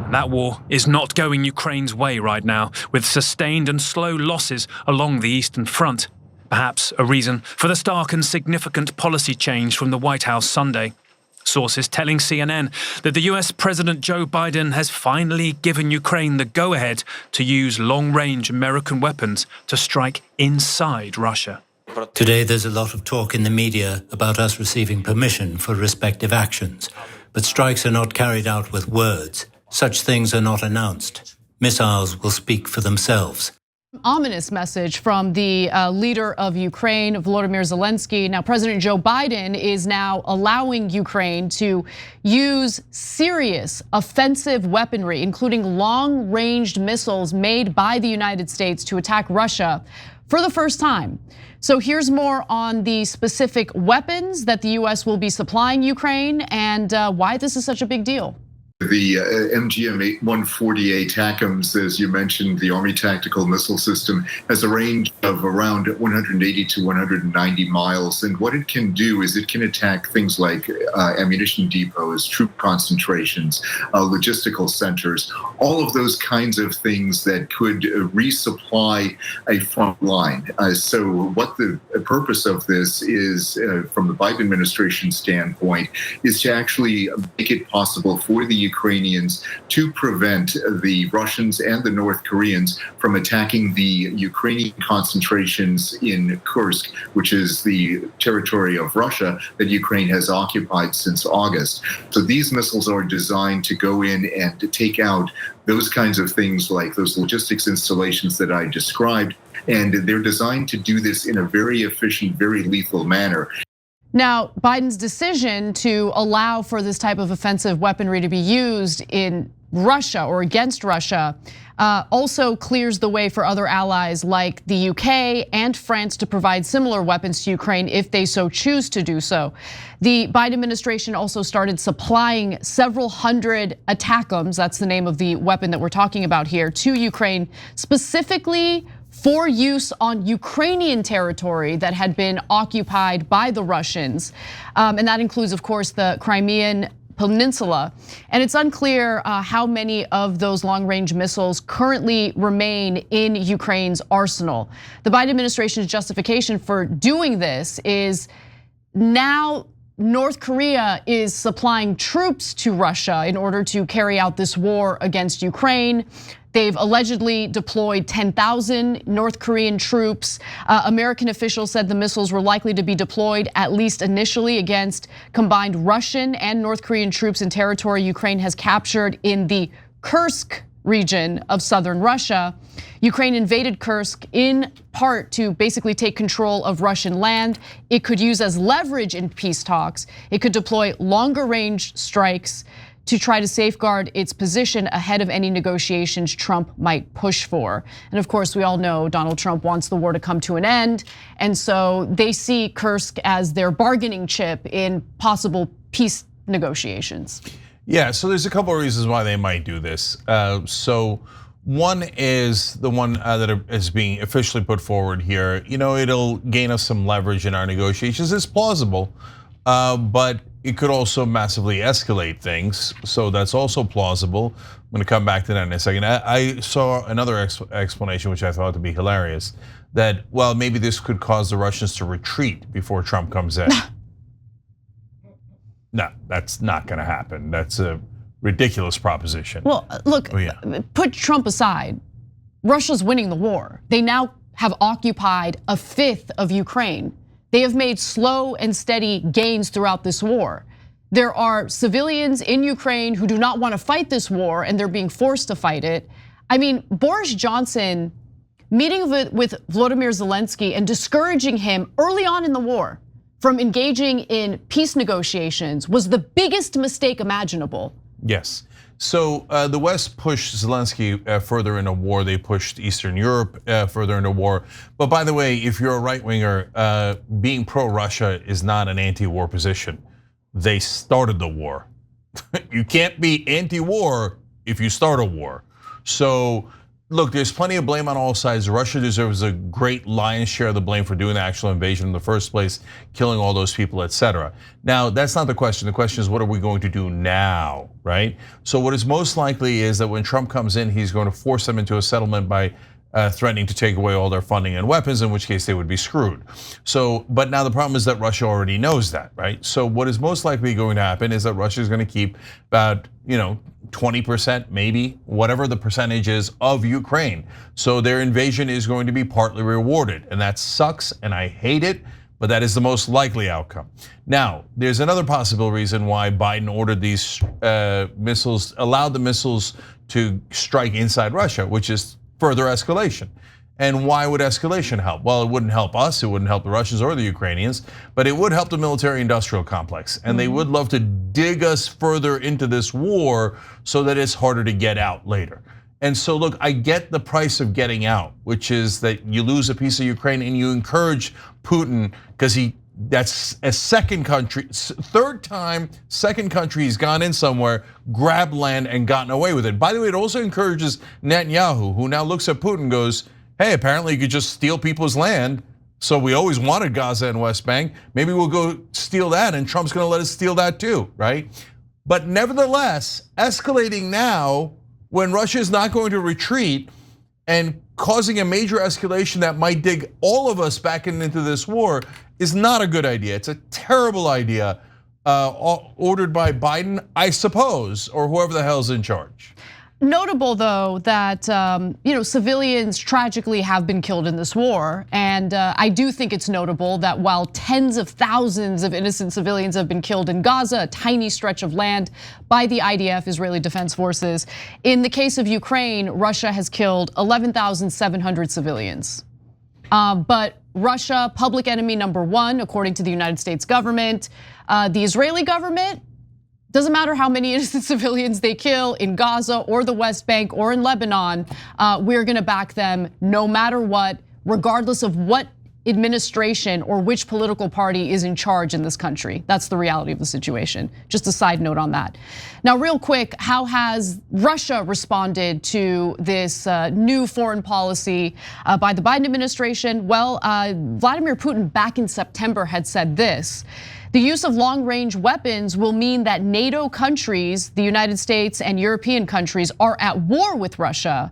And that war is not going Ukraine's way right now, with sustained and slow losses along the Eastern Front. Perhaps a reason for the stark and significant policy change from the White House Sunday. Sources telling CNN that the US President Joe Biden has finally given Ukraine the go-ahead to use long-range American weapons to strike inside Russia. Today there's a lot of talk in the media about us receiving permission for respective actions. But strikes are not carried out with words. Such things are not announced. Missiles will speak for themselves. Ominous message from the leader of Ukraine, Volodymyr Zelensky. Now, President Joe Biden is now allowing Ukraine to use serious offensive weaponry, including long-range missiles made by the United States to attack Russia for the first time. So here's more on the specific weapons that the US will be supplying Ukraine and why this is such a big deal. The MGM-140 ATACMS, as you mentioned, the Army Tactical Missile System, has a range of around 180 to 190 miles. And what it can do is it can attack things like ammunition depots, troop concentrations, logistical centers, all of those kinds of things that could resupply a front line. So what the purpose of this is, from the Biden administration standpoint, is to actually make it possible for the Ukrainians to prevent the Russians and the North Koreans from attacking the Ukrainian concentrations in Kursk, which is the territory of Russia that Ukraine has occupied since August. So these missiles are designed to go in and to take out those kinds of things like those logistics installations that I described. And they're designed to do this in a very efficient, very lethal manner. Now, Biden's decision to allow for this type of offensive weaponry to be used in Russia or against Russia also clears the way for other allies like the UK and France to provide similar weapons to Ukraine if they so choose to do so. The Biden administration also started supplying several hundred ATACMS, that's the name of the weapon that we're talking about here, to Ukraine specifically for use on Ukrainian territory that had been occupied by the Russians. And that includes, of course, the Crimean Peninsula. And it's unclear how many of those long-range missiles currently remain in Ukraine's arsenal. The Biden administration's justification for doing this is now North Korea is supplying troops to Russia in order to carry out this war against Ukraine. They've allegedly deployed 10,000 North Korean troops. American officials said the missiles were likely to be deployed, at least initially, against combined Russian and North Korean troops in territory Ukraine has captured in the Kursk region of southern Russia. Ukraine invaded Kursk in part to basically take control of Russian land. It could use as leverage in peace talks. It could deploy longer range strikes to try to safeguard its position ahead of any negotiations Trump might push for. And of course, we all know Donald Trump wants the war to come to an end. And so they see Kursk as their bargaining chip in possible peace negotiations. Yeah, so there's a couple of reasons why they might do this. So one is the one that is being officially put forward here. You know, it'll gain us some leverage in our negotiations. It's plausible, but it could also massively escalate things. So that's also plausible. I'm gonna come back to that in a second. I saw another explanation, which I thought to be hilarious, that, well, maybe this could cause the Russians to retreat before Trump comes in. No, that's not gonna happen. That's a ridiculous proposition. Well, look, put Trump aside. Russia's winning the war. They now have occupied a fifth of Ukraine. They have made slow and steady gains throughout this war. There are civilians in Ukraine who do not want to fight this war and they're being forced to fight it. I mean, Boris Johnson meeting with Volodymyr Zelensky and discouraging him early on in the war from engaging in peace negotiations was the biggest mistake imaginable. Yes. So the West pushed Zelensky further in a war. They pushed Eastern Europe further in a war. But by the way, if you're a right winger, being pro-Russia is not an anti-war position. They started the war. You can't be anti-war if you start a war. So look, there's plenty of blame on all sides. Russia deserves a great lion's share of the blame for doing the actual invasion in the first place, killing all those people, etc. Now, that's not the question. The question is, what are we going to do now, right? So what is most likely is that when Trump comes in, he's going to force them into a settlement by threatening to take away all their funding and weapons, in which case they would be screwed. So, but now the problem is that Russia already knows that, right? So what is most likely going to happen is that Russia is going to keep about 20%, maybe, whatever the percentage is of Ukraine. So their invasion is going to be partly rewarded, and that sucks, and I hate it, but that is the most likely outcome. Now, there's another possible reason why Biden ordered these missiles, allowed the missiles to strike inside Russia, which is further escalation. And why would escalation help? Well, it wouldn't help us, it wouldn't help the Russians or the Ukrainians, but it would help the military-industrial complex. And they would love to dig us further into this war so that it's harder to get out later. And so look, I get the price of getting out, which is that you lose a piece of Ukraine and you encourage Putin, because that's a second country, third time, second country he's gone in somewhere, grabbed land and gotten away with it. By the way, it also encourages Netanyahu, who now looks at Putin and goes, hey, apparently you could just steal people's land. So we always wanted Gaza and West Bank. Maybe we'll go steal that, and Trump's gonna let us steal that too, right? But nevertheless, escalating now when Russia is not going to retreat and causing a major escalation that might dig all of us back into this war is not a good idea. It's a terrible idea, ordered by Biden, I suppose, or whoever the hell's in charge. Notable, though, that civilians tragically have been killed in this war, and I do think it's notable that while tens of thousands of innocent civilians have been killed in Gaza, a tiny stretch of land by the IDF, Israeli Defense Forces, in the case of Ukraine, Russia has killed 11,700 civilians. But Russia, public enemy number one, according to the United States government. The Israeli government, doesn't matter how many innocent civilians they kill in Gaza or the West Bank or in Lebanon, we're gonna back them no matter what, regardless of what administration or which political party is in charge in this country. That's the reality of the situation. Just a side note on that. Now, real quick, how has Russia responded to this new foreign policy by the Biden administration? Well, Vladimir Putin back in September had said this: the use of long-range weapons will mean that NATO countries, the United States and European countries, are at war with Russia.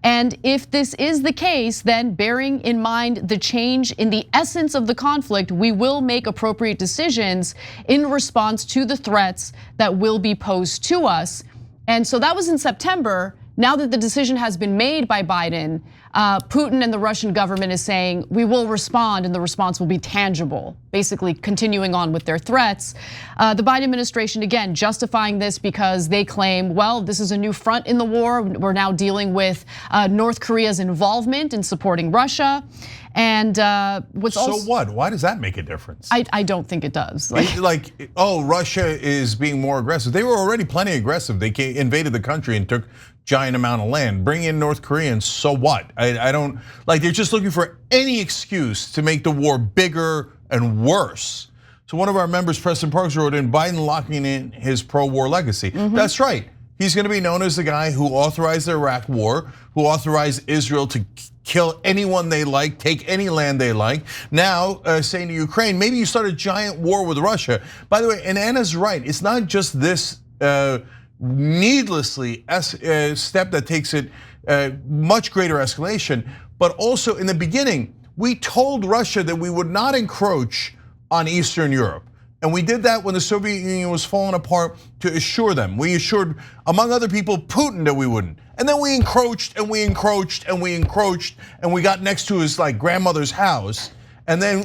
And if this is the case, then bearing in mind the change in the essence of the conflict, we will make appropriate decisions in response to the threats that will be posed to us. And so that was in September. Now that the decision has been made by Biden, Putin and the Russian government is saying we will respond, and the response will be tangible, basically continuing on with their threats. The Biden administration, again, justifying this because they claim, well, this is a new front in the war. We're now dealing with North Korea's involvement in supporting Russia. And what's also— So what? Why does that make a difference? I don't think it does. Oh, Russia is being more aggressive. They were already plenty aggressive. They invaded the country and took giant amount of land. Bring in North Koreans, so what? I don't, they're just looking for any excuse to make the war bigger and worse. So one of our members, Preston Parks, wrote in, Biden locking in his pro-war legacy. That's right. He's gonna be known as the guy who authorized the Iraq war, who authorized Israel to kill anyone they like, take any land they like. Now saying to Ukraine, maybe you start a giant war with Russia. By the way, and Anna's right, it's not just this needlessly step that takes it much greater escalation, but also in the beginning, we told Russia that we would not encroach on Eastern Europe. And we did that when the Soviet Union was falling apart to assure them. We assured, among other people, Putin that we wouldn't. And then we encroached and we encroached and we encroached and we got next to his grandmother's house. And then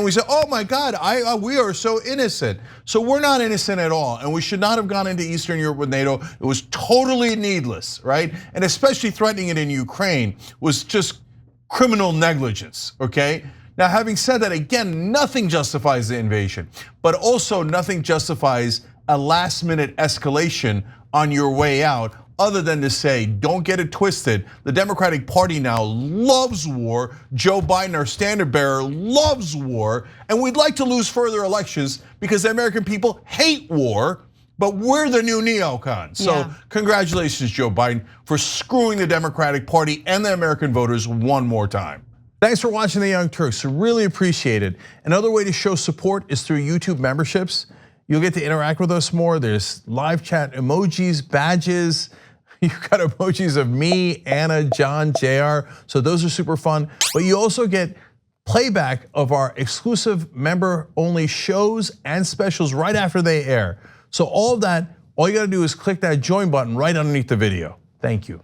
we said, oh my God, we are so innocent. So we're not innocent at all, and we should not have gone into Eastern Europe with NATO. It was totally needless, right? And especially threatening it in Ukraine was just criminal negligence, okay? Now, having said that, again, nothing justifies the invasion, but also nothing justifies a last-minute escalation on your way out, other than to say, don't get it twisted. The Democratic Party now loves war. Joe Biden, our standard bearer, loves war. And we'd like to lose further elections because the American people hate war. but we're the new neocons. So congratulations, Joe Biden, for screwing the Democratic Party and the American voters one more time. Thanks for watching The Young Turks, really appreciate it. Another way to show support is through YouTube memberships. You'll get to interact with us more. There's live chat emojis, badges. You've got emojis of me, Anna, John, JR, so those are super fun. But you also get playback of our exclusive member-only shows and specials right after they air. So all of that, all you gotta do is click that join button right underneath the video. Thank you.